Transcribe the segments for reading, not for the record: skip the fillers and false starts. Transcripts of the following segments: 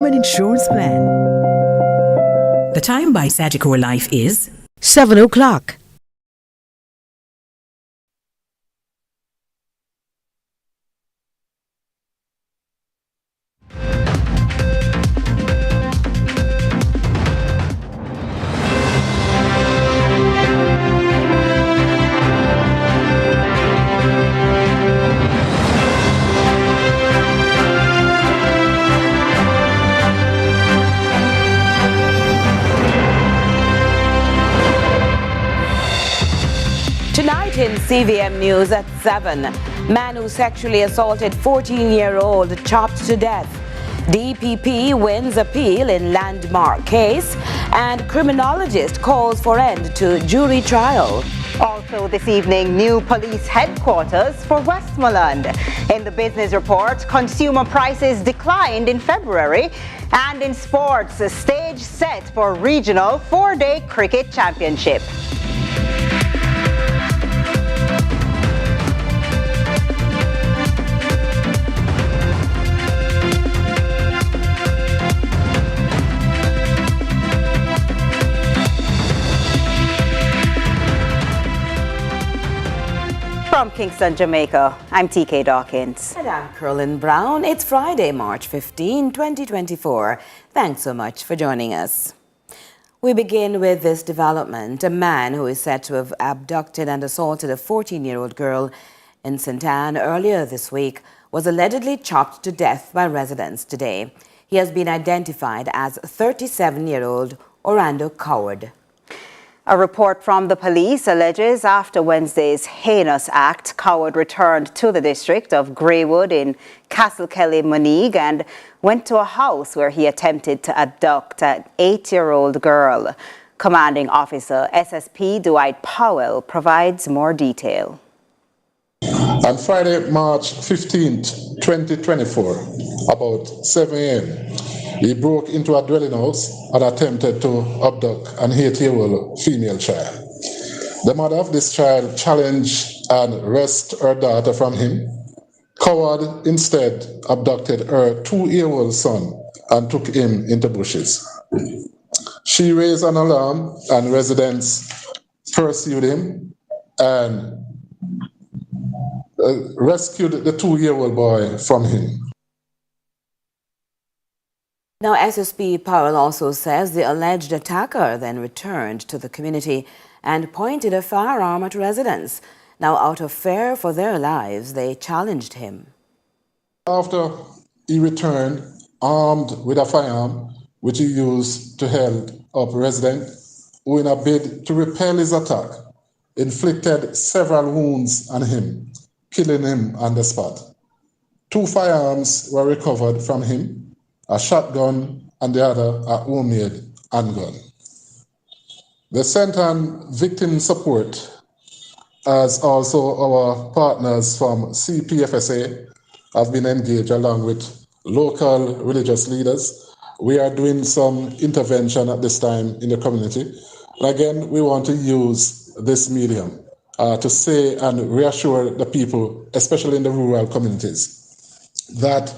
An insurance plan. The time by Sagicor Life is 7 o'clock. Tonight in CVM News at 7, man who sexually assaulted 14-year-old chopped to death. DPP wins appeal in landmark case, and criminologist calls for end to jury trial. Also this evening, new police headquarters for Westmoreland. In the business report, consumer prices declined in February. And in sports, a stage set for regional 4-day cricket championship. From Kingston, Jamaica, I'm TK Dawkins. And I'm Curlin Brown. It's Friday, March 15, 2024. Thanks so much for joining us. We begin with this development. A man who is said to have abducted and assaulted a 14-year-old girl in St. Anne earlier this week was allegedly chopped to death by residents today. He has been identified as 37-year-old Orlando Coward. A report from the police alleges after Wednesday's heinous act, Coward returned to the district of Greywood in Castle Kelly, Monique, and went to a house where he attempted to abduct an 8-year-old girl. Commanding Officer SSP Dwight Powell provides more detail. On Friday, March 15th, 2024, about 7 a.m., he broke into a dwelling house and attempted to abduct an 8-year-old female child. The mother of this child challenged and wrested her daughter from him. Coward instead abducted her 2-year-old son and took him into bushes. She raised an alarm and residents pursued him and rescued the 2-year-old boy from him. Now, SSP Powell also says the alleged attacker then returned to the community and pointed a firearm at residents. Now, out of fear for their lives, they challenged him. After he returned, armed with a firearm, which he used to hold up residents, who in a bid to repel his attack, inflicted several wounds on him, killing him on the spot. 2 firearms were recovered from him, a shotgun and the other a homemade handgun. The Center Victim Support, as also our partners from CPFSA, have been engaged along with local religious leaders. We are doing some intervention at this time in the community. And again, we want to use this medium to say and reassure the people, especially in the rural communities, that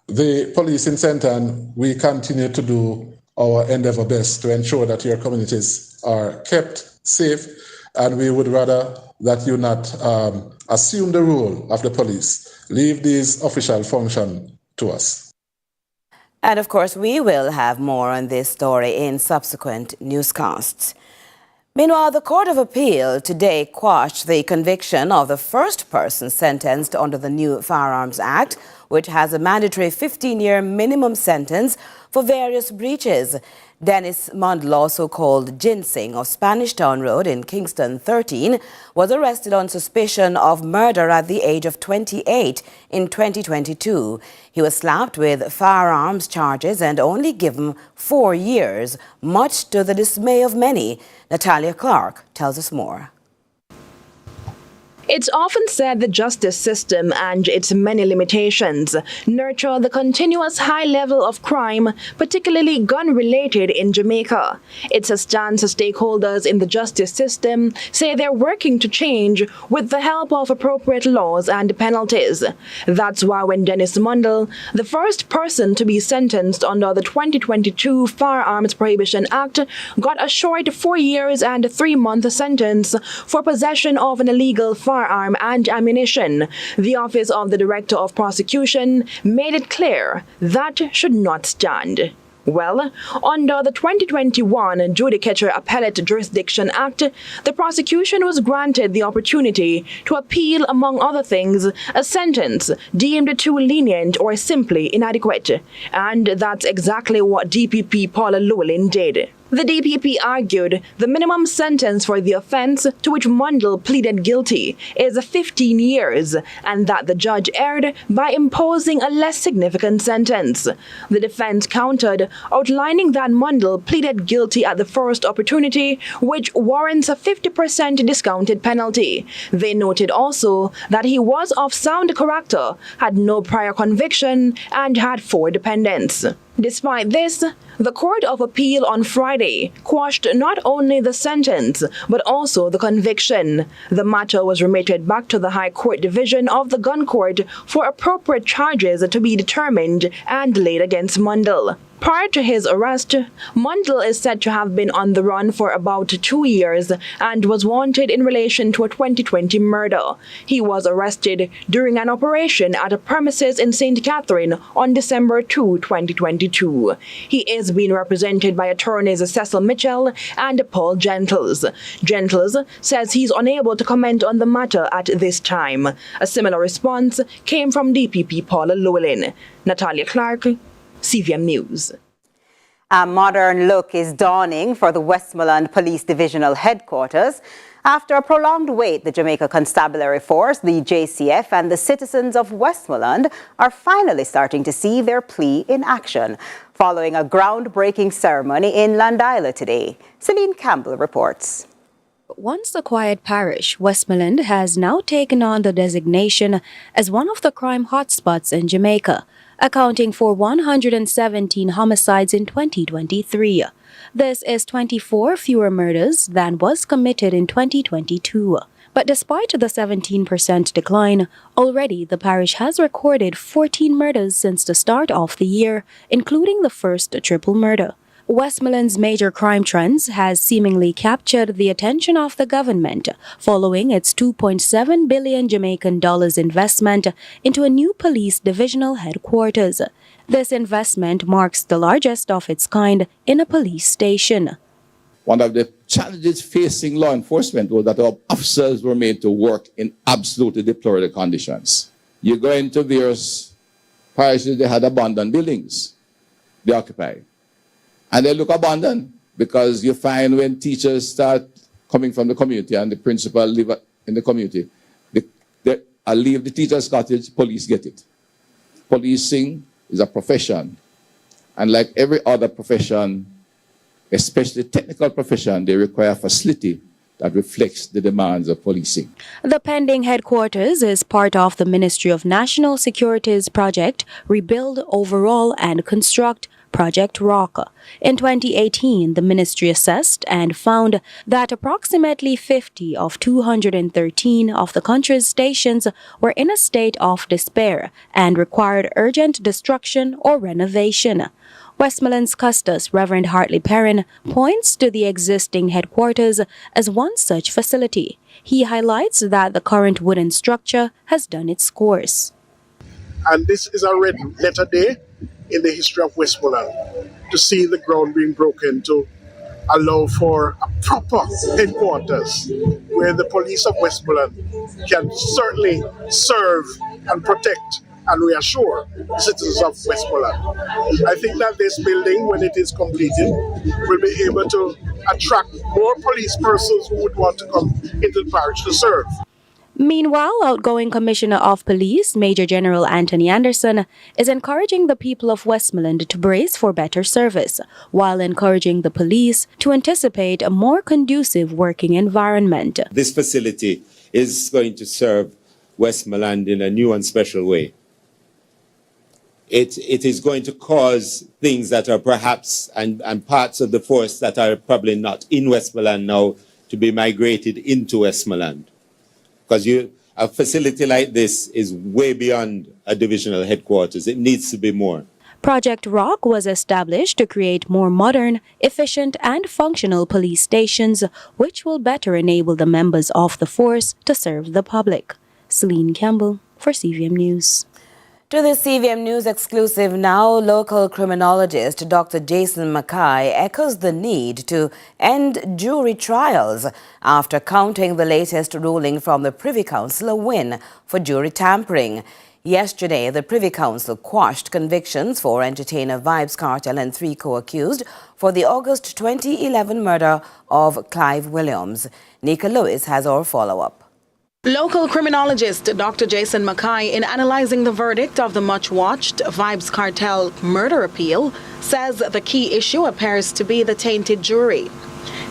the police in St. Anne, we continue to do our endeavor best to ensure that your communities are kept safe, and we would rather that you not assume the role of the police. Leave these official functions to us. And of course, we will have more on this story in subsequent newscasts. Meanwhile, the Court of Appeal today quashed the conviction of the first person sentenced under the new Firearms Act, which has a mandatory 15-year minimum sentence for various breaches. Dennis Mundell, also called Ginseng of Spanish Town Road in Kingston 13, was arrested on suspicion of murder at the age of 28 in 2022. He was slapped with firearms charges and only given 4 years, much to the dismay of many. Natalia Clark tells us more. It's often said the justice system and its many limitations nurture the continuous high level of crime, particularly gun-related in Jamaica. It's a stance stakeholders in the justice system say they're working to change with the help of appropriate laws and penalties. That's why when Dennis Mundell, the first person to be sentenced under the 2022 Firearms Prohibition Act, got a short 4 years and 3-month sentence for possession of an illegal firearm and ammunition, the Office of the Director of Prosecution made it clear that should not stand. Well, under the 2021 Judicature Appellate Jurisdiction Act, the prosecution was granted the opportunity to appeal, among other things, a sentence deemed too lenient or simply inadequate. And that's exactly what DPP Paula Llewellyn did. The DPP argued the minimum sentence for the offense to which Mundell pleaded guilty is 15 years and that the judge erred by imposing a less significant sentence. The defense countered, outlining that Mundell pleaded guilty at the first opportunity, which warrants a 50% discounted penalty. They noted also that he was of sound character, had no prior conviction, and had 4 dependents. Despite this, the Court of Appeal on Friday quashed not only the sentence, but also the conviction. The matter was remitted back to the High Court Division of the Gun Court for appropriate charges to be determined and laid against Mundell. Prior to his arrest, Mundell is said to have been on the run for about 2 years and was wanted in relation to a 2020 murder. He was arrested during an operation at a premises in St. Catherine on December 2, 2022. He is being represented by attorneys Cecil Mitchell and Paul Gentles. Gentles says he's unable to comment on the matter at this time. A similar response came from DPP Paula Llewellyn. Natalia Clark, CVM News. A modern look is dawning for the Westmoreland Police Divisional Headquarters. After a prolonged wait, the Jamaica Constabulary Force, the JCF, and the citizens of Westmoreland are finally starting to see their plea in action, following a groundbreaking ceremony in Landila today. Celine Campbell reports. Once a quiet parish, Westmoreland has now taken on the designation as one of the crime hotspots in Jamaica, accounting for 117 homicides in 2023. This is 24 fewer murders than was committed in 2022. But despite the 17% decline, already the parish has recorded 14 murders since the start of the year, including the first triple murder. Westmoreland's major crime trends has seemingly captured the attention of the government following its $2.7 billion Jamaican dollars investment into a new police divisional headquarters. This investment marks the largest of its kind in a police station. One of the challenges facing law enforcement was that our officers were made to work in absolutely deplorable conditions. You go into various parishes, they had abandoned buildings they occupy. And they look abandoned because you find when teachers start coming from the community and the principal live in the community, they leave the teacher's cottage, police get it. Policing is a profession. And like every other profession, especially technical profession, they require facility that reflects the demands of policing. The pending headquarters is part of the Ministry of National Security's project Rebuild, Overhaul and Construct, Project Rock. In 2018, the ministry assessed and found that approximately 50 of 213 of the country's stations were in a state of despair and required urgent destruction or renovation. Westmoreland's Custos, Reverend Hartley Perrin, points to the existing headquarters as one such facility. He highlights that the current wooden structure has done its course. And this is a red letter day in the history of Westmoreland, to see the ground being broken to allow for a proper headquarters where the police of Westmoreland can certainly serve and protect and reassure citizens of Westmoreland. I think that this building, when it is completed, will be able to attract more police persons who would want to come into the parish to serve. Meanwhile, outgoing Commissioner of Police, Major General Anthony Anderson, is encouraging the people of Westmoreland to brace for better service, while encouraging the police to anticipate a more conducive working environment. This facility is going to serve Westmoreland in a new and special way. It is going to cause things that are perhaps, and parts of the force that are probably not in Westmoreland now, to be migrated into Westmoreland. Because a facility like this is way beyond a divisional headquarters. It needs to be more. Project Rock was established to create more modern, efficient, and functional police stations, which will better enable the members of the force to serve the public. Celine Campbell for CVM News. To the CVM News exclusive now, local criminologist Dr. Jason Mackay echoes the need to end jury trials after counting the latest ruling from the Privy Council a win for jury tampering. Yesterday, the Privy Council quashed convictions for entertainer Vybz Kartel and 3 co-accused for the August 2011 murder of Clive Williams. Nika Lewis has our follow-up. Local criminologist Dr. Jason Mackay, in analyzing the verdict of the much-watched Vybz Kartel murder appeal, says the key issue appears to be the tainted jury.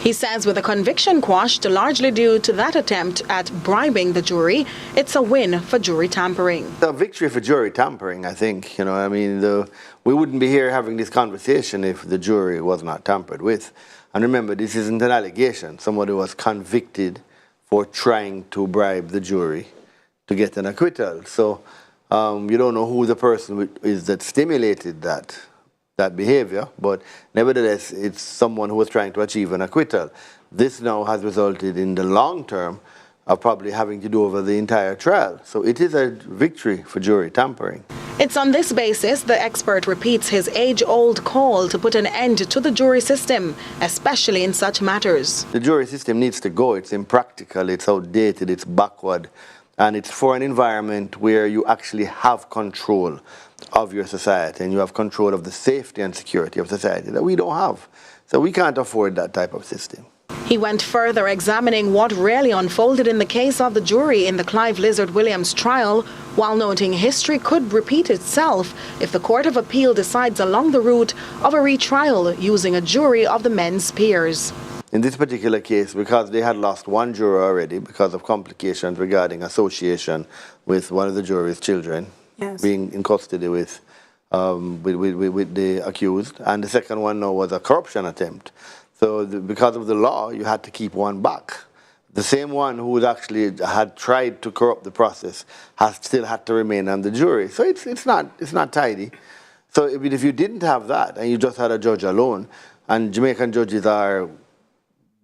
He says with the conviction quashed largely due to that attempt at bribing the jury, it's a win for jury tampering. A victory for jury tampering, I think. We wouldn't be here having this conversation if the jury was not tampered with. And remember, this isn't an allegation. Somebody was convicted for trying to bribe the jury to get an acquittal. So you don't know who the person is that stimulated that behavior, but nevertheless, it's someone who was trying to achieve an acquittal. This now has resulted in the long term of probably having to do over the entire trial. So it is a victory for jury tampering. It's on this basis the expert repeats his age-old call to put an end to the jury system, especially in such matters. The jury system needs to go. It's impractical, it's outdated, it's backward, and it's for an environment where you actually have control of your society and you have control of the safety and security of society that we don't have. So we can't afford that type of system. He went further, examining what really unfolded in the case of the jury in the Clive Lizard Williams trial, while noting history could repeat itself if the Court of Appeal decides along the route of a retrial using a jury of the men's peers. In this particular case, because they had lost one juror already because of complications regarding association with one of the jury's children, being in custody with the accused, and the second one now was a corruption attempt. So because of the law, you had to keep one back. The same one who actually had tried to corrupt the process has still had to remain on the jury. So it's not tidy. So if you didn't have that and you just had a judge alone, and Jamaican judges are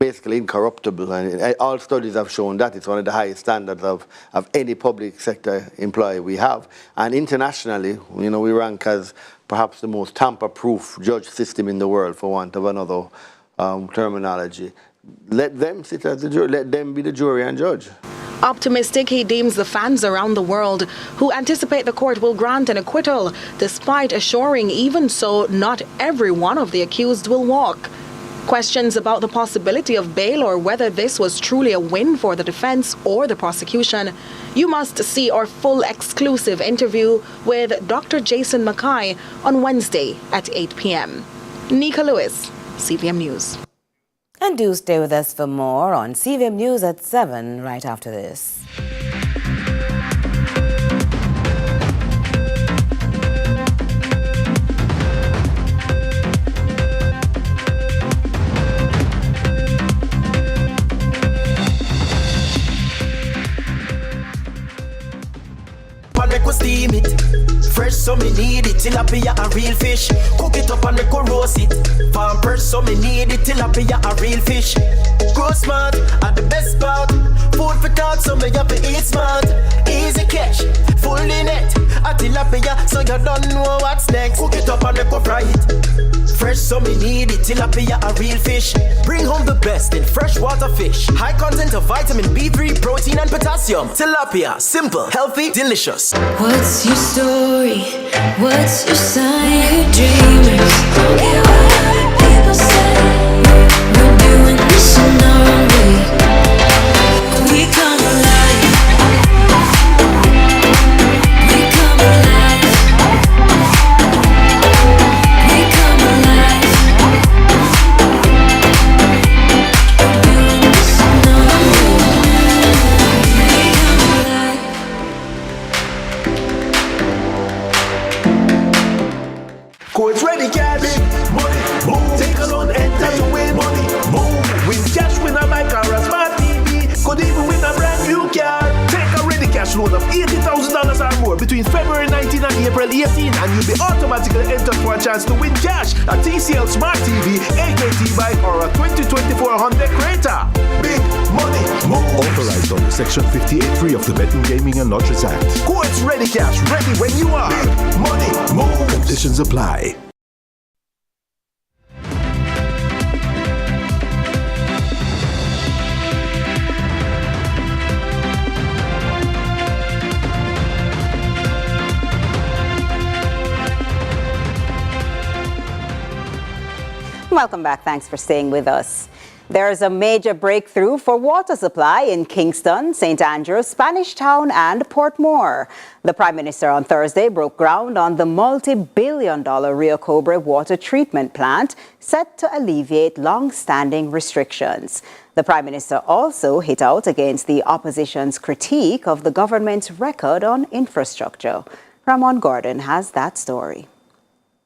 basically incorruptible, and all studies have shown that it's one of the highest standards of any public sector employee we have. And internationally, we rank as perhaps the most tamper-proof judge system in the world, for want of another terminology. Let them sit as the jury, let them be the jury and judge. Optimistic, he deems the fans around the world who anticipate the court will grant an acquittal, despite assuring even so not every one of the accused will walk. Questions about the possibility of bail or whether this was truly a win for the defense or the prosecution. You must see our full exclusive interview with Dr. Jason Mackay on Wednesday at 8 p.m. Nika Lewis, CVM News. And do stay with us for more on CVM News at 7 right after this. Make we steam it, fresh so me need it. Tilapia a real fish, cook it up and make we roast it. Farm fresh so me need it. Tilapia a real fish, grow smart at the best part. Food for thought so me have to eat smart. Easy catch, fully net. A tilapia so you don't know what's next. Cook it up and make we fry it. Fresh so me need it. Tilapia a real fish. Bring home the best in freshwater fish. High content of vitamin B3, protein and potassium. Tilapia, simple, healthy, delicious. What's your story? What's your sign? Dreamers, don't care what other people say. We're doing this in our own way. We come alive. We come alive. We come alive. We're doing this in our own way. a chance to win cash, a TCL Smart TV 880 by or a 2024 Hyundai Creta. Big money moves. Authorized under Section 58(3) of the Betting, Gaming and Lotteries Act. Courts ready cash, ready when you are. Big money moves. Conditions apply. Welcome back. Thanks for staying with us. There is a major breakthrough for water supply in Kingston, St. Andrews, Spanish Town and Portmore. The Prime Minister on Thursday broke ground on the multi-billion-dollar Rio Cobre water treatment plant set to alleviate long-standing restrictions. The Prime Minister also hit out against the opposition's critique of the government's record on infrastructure. Ramon Gordon has that story.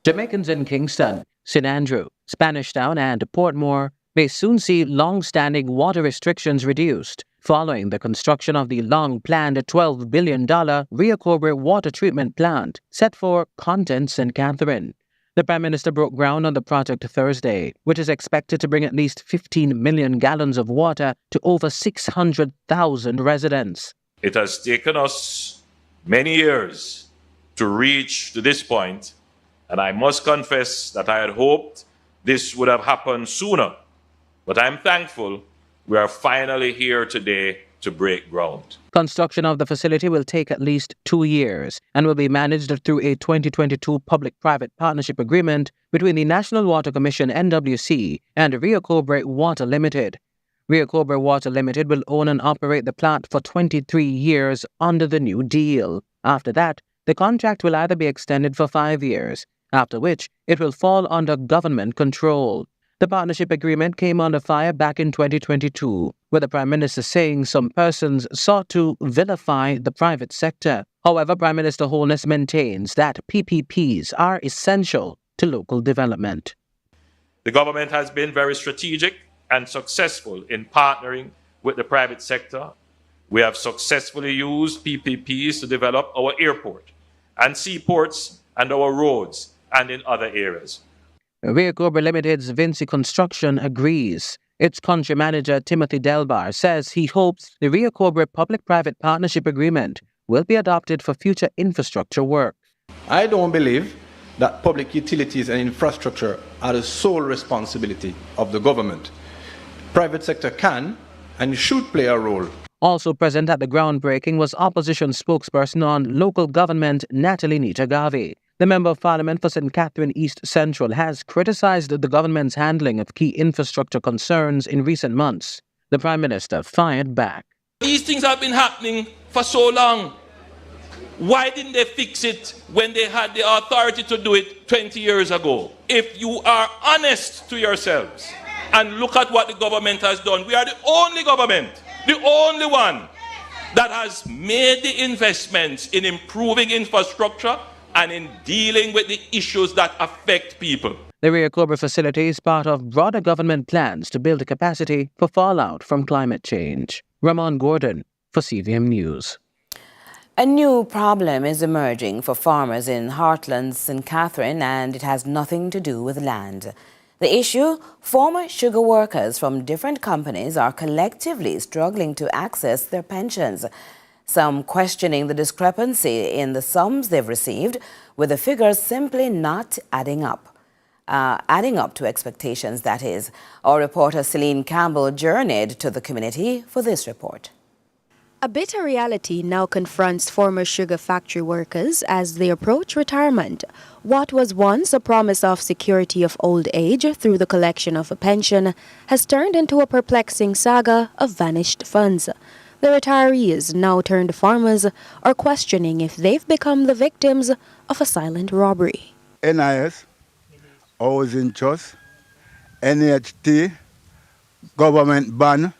Jamaicans in Kingston, St. Andrew, Spanish Town and Portmore may soon see long-standing water restrictions reduced following the construction of the long-planned $12 billion Rio Cobre water treatment plant set for Content St. Catherine. The Prime Minister broke ground on the project Thursday, which is expected to bring at least 15 million gallons of water to over 600,000 residents. It has taken us many years to reach to this point, and I must confess that I had hoped this would have happened sooner. But I'm thankful we are finally here today to break ground. Construction of the facility will take at least 2 years and will be managed through a 2022 public-private partnership agreement between the National Water Commission (NWC) and Rio Cobre Water Limited. Rio Cobre Water Limited will own and operate the plant for 23 years under the new deal. After that, the contract will either be extended for 5 years, after which it will fall under government control. The partnership agreement came under fire back in 2022, with the Prime Minister saying some persons sought to vilify the private sector. However, Prime Minister Holness maintains that PPPs are essential to local development. The government has been very strategic and successful in partnering with the private sector. We have successfully used PPPs to develop our airport and seaports and our roads and in other areas. Rio Cobre Limited's Vinci Construction agrees. Its country manager Timothy Delbar says he hopes the Rio Cobre Public-Private Partnership Agreement will be adopted for future infrastructure work. I don't believe that public utilities and infrastructure are the sole responsibility of the government. Private sector can and should play a role. Also present at the groundbreaking was opposition spokesperson on local government Natalie Nitagavi. The Member of Parliament for St. Catherine East Central has criticized the government's handling of key infrastructure concerns in recent months. The Prime Minister fired back. These things have been happening for so long. Why didn't they fix it when they had the authority to do it 20 years ago? If you are honest to yourselves and look at what the government has done, we are the only government, the only one that has made the investments in improving infrastructure and in dealing with the issues that affect people. The Rio Cobre facility is part of broader government plans to build a capacity for fallout from climate change. Ramon Gordon for CVM News. A new problem is emerging for farmers in Heartland, St. Catherine, and it has nothing to do with land. The issue, former sugar workers from different companies are collectively struggling to access their pensions. Some questioning the discrepancy in the sums they've received, with the figures simply not adding up to expectations, that is. Our reporter Celine Campbell journeyed to the community for this report. A bitter reality now confronts former sugar factory workers as they approach retirement. What was once a promise of security of old age through the collection of a pension has turned into a perplexing saga of vanished funds. The retirees, now turned farmers, are questioning if they've become the victims of a silent robbery. NIS, Housing Trust, NHT, government ban,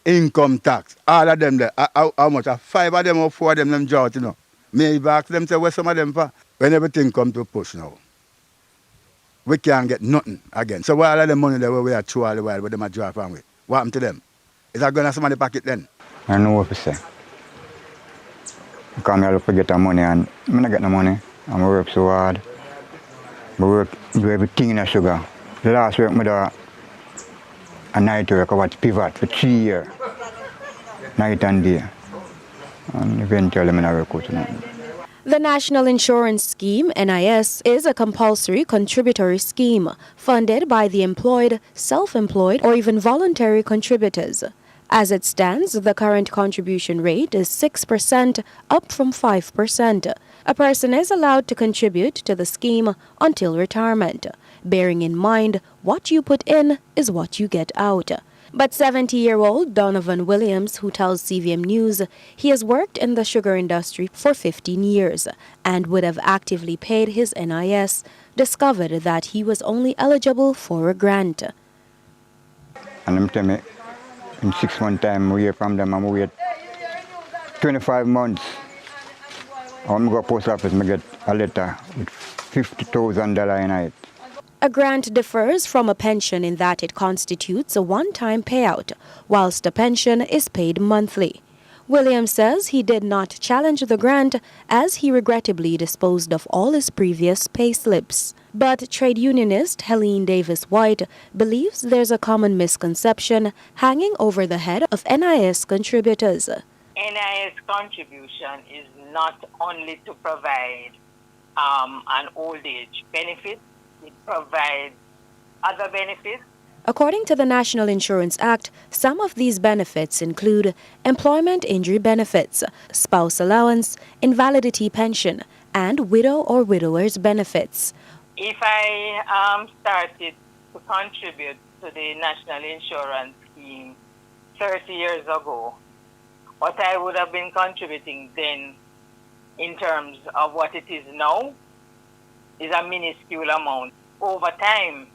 income tax, all of them there. How much? 5 of them or 4 of them drought, you know. May I ask them, say, where some of them for? When everything come to push now, we can't get nothing again. So why all of the money that we are through all the while with them a draw from we? What happened to them? Is that going to somebody's pocket then? I don't know what to say. Because I look to get the money and I don't get the money. and I work so hard. I do everything in a sugar. The last week, I do a night work, I was pivot for 3 years, night and day. And eventually, I work out now. The National Insurance Scheme, NIS, is a compulsory contributory scheme funded by the employed, self-employed, or even voluntary contributors. As it stands, the current contribution rate is 6%, up from 5%. A person is allowed to contribute to the scheme until retirement, bearing in mind what you put in is what you get out. But 70-year-old Donovan Williams, who tells CVM News he has worked in the sugar industry for 15 years and would have actively paid his NIS, discovered that he was only eligible for a grant. And them tell me, in 6 months' time, we hear from them, and we wait 25 months. I'm going to go to the post office and get a letter with $50,000 in it. A grant differs from a pension in that it constitutes a one-time payout, whilst a pension is paid monthly. Williams says he did not challenge the grant as he regrettably disposed of all his previous pay slips. But trade unionist Helene Davis-White believes there's a common misconception hanging over the head of NIS contributors. NIS contribution is not only to provide an old age benefit, it provides other benefits. According to the National Insurance Act, some of these benefits include employment injury benefits, spouse allowance, invalidity pension, and widow or widower's benefits. If I started to contribute to the National Insurance Scheme 30 years ago, what I would have been contributing then in terms of what it is now is a minuscule amount. Over time,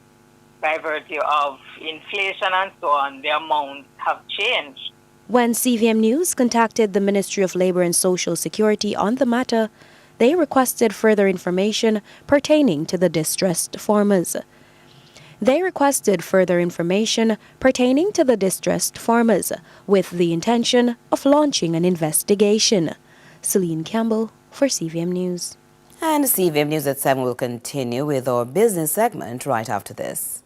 by virtue of inflation and so on, the amounts have changed. When CVM News contacted the Ministry of Labour and Social Security on the matter, they requested further information pertaining to the distressed farmers. With the intention of launching an investigation. Celine Campbell for CVM News. And CVM News at 7 will continue with our business segment right after this.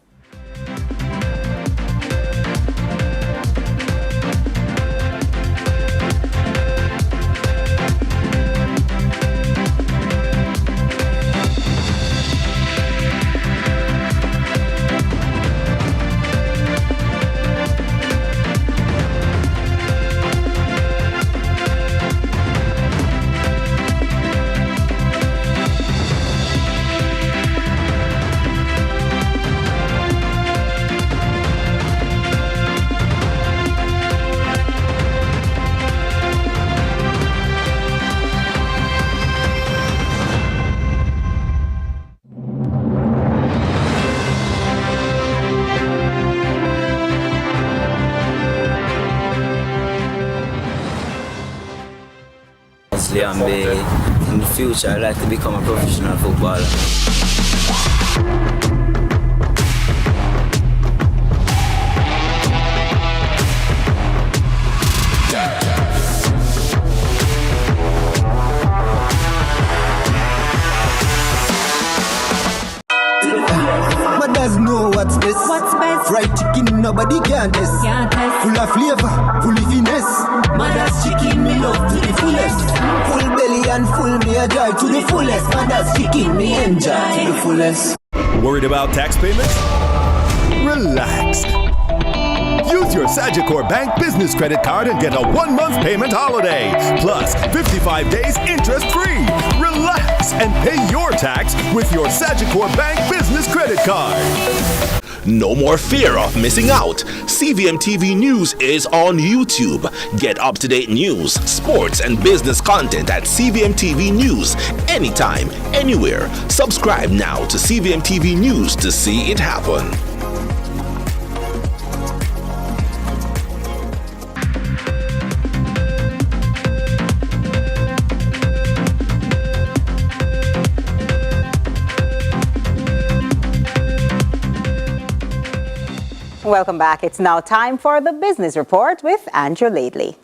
And in the future, I'd like to become a professional footballer. Mothers know what's best. What's best? Fried chicken, nobody can test. Full of flavor, full of finesse. Mother's chicken, me love to the fullest. Full belly and full me a joy to the fullest. Mother's chicken, me enjoy to the fullest. Worried about tax payments? Relax. Use your Sagicor Bank business credit card and get a 1-month payment holiday. Plus 55 days interest-free. Relax and pay your tax with your Sagicor Bank business credit card. No more fear of missing out. CVM TV News is on YouTube. Get up-to-date news, sports, and business content at CVM TV News anytime, anywhere. Subscribe now to CVM TV News to see it happen. Welcome back. It's now time for the Business Report with Andrew Laidley.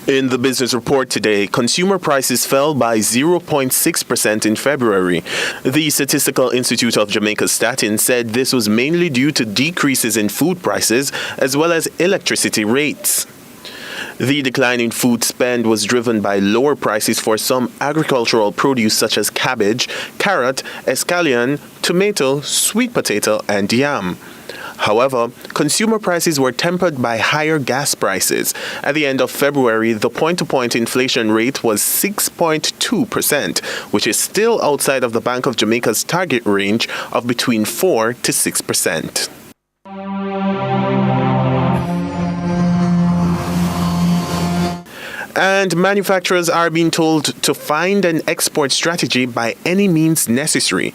In the business report today, consumer prices fell by 0.6% in February. The Statistical Institute of Jamaica Statin said this was mainly due to decreases in food prices as well as electricity rates. The decline in food spend was driven by lower prices for some agricultural produce such as cabbage, carrot, escallion, tomato, sweet potato, and yam. However, consumer prices were tempered by higher gas prices. At the end of February, the point-to-point inflation rate was 6.2%, which is still outside of the Bank of Jamaica's target range of between 4 to 6%. And manufacturers are being told to find an export strategy by any means necessary.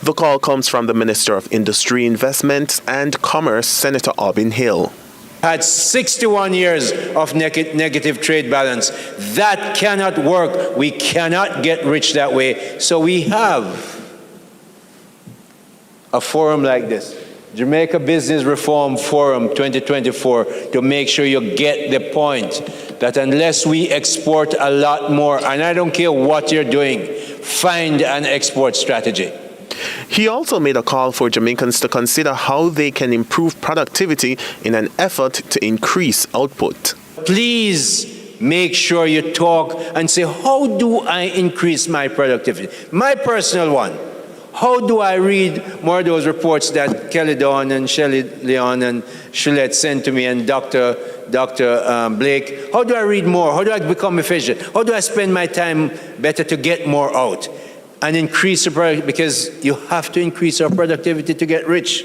The call comes from the Minister of Industry, Investment and Commerce, Senator Aubin Hill. Had 61 years of negative trade balance. That cannot work. We cannot get rich that way. So we have a forum like this, Jamaica Business Reform Forum 2024, to make sure you get the point that unless we export a lot more, and I don't care what you're doing, find an export strategy. He also made a call for Jamaicans to consider how they can improve productivity in an effort to increase output. Please make sure you talk and say, how do I increase my productivity? My personal one. How do I read more of those reports that Kelly Dawn and Shelley Leon and Shulette sent to me and Dr. Blake? How do I read more? How do I become efficient? How do I spend my time better to get more out and increase the product? Because you have to increase our productivity to get rich.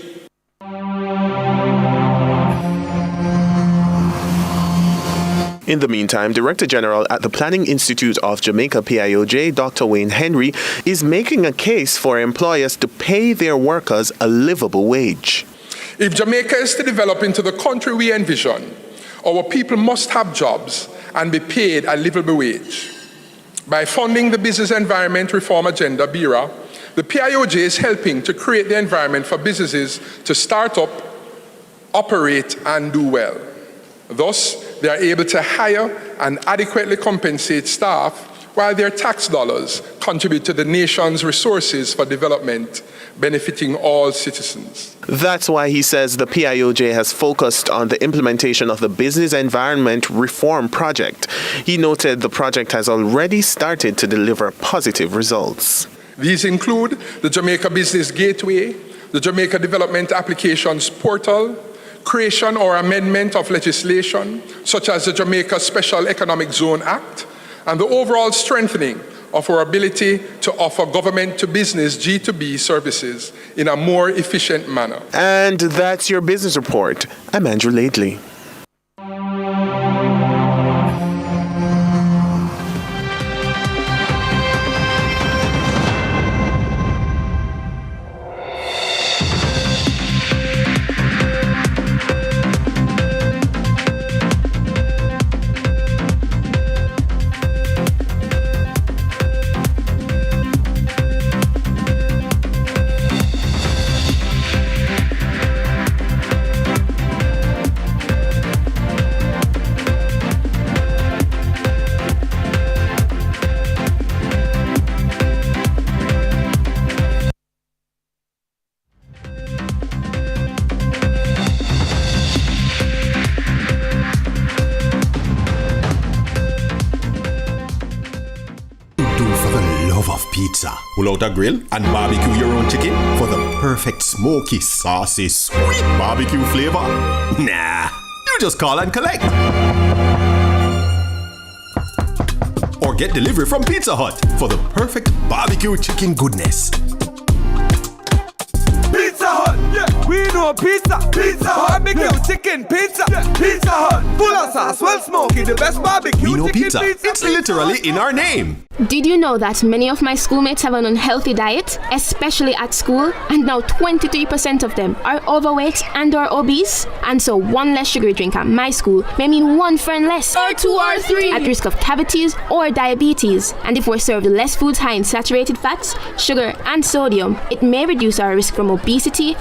In the meantime, Director General at the Planning Institute of Jamaica, PIOJ, Dr. Wayne Henry, is making a case for employers to pay their workers a livable wage. If Jamaica is to develop into the country we envision, our people must have jobs and be paid a livable wage. By funding the Business Environment Reform Agenda, BERA, the PIOJ is helping to create the environment for businesses to start up, operate, and do well. Thus, they are able to hire and adequately compensate staff while their tax dollars contribute to the nation's resources for development, benefiting all citizens. That's why he says the PIOJ has focused on the implementation of the Business Environment Reform Project. He noted the project has already started to deliver positive results. These include the Jamaica Business Gateway, the Jamaica Development Applications Portal, creation or amendment of legislation, such as the Jamaica Special Economic Zone Act, and the overall strengthening of our ability to offer government-to-business G2B services in a more efficient manner. And that's your business report. I'm Andrew Laidley. Pizza. Pull out a grill and barbecue your own chicken for the perfect smoky, saucy, sweet barbecue flavor. Nah, you just call and collect. Or get delivery from Pizza Hut for the perfect barbecue chicken goodness. Pizza Hut, yeah, we know pizza. Pizza Hut, barbecue chicken pizza. Pizza Hut, full of sauce, well smoky, the best barbecue we know chicken pizza. It's literally in our name. Did you know that many of my schoolmates have an unhealthy diet, especially at school, and now 23% of them are overweight and or obese? And so one less sugary drink at my school may mean one friend less, or 2 or 3, at risk of cavities or diabetes. And if we're served less foods high in saturated fats, sugar and sodium, it may reduce our risk from obesity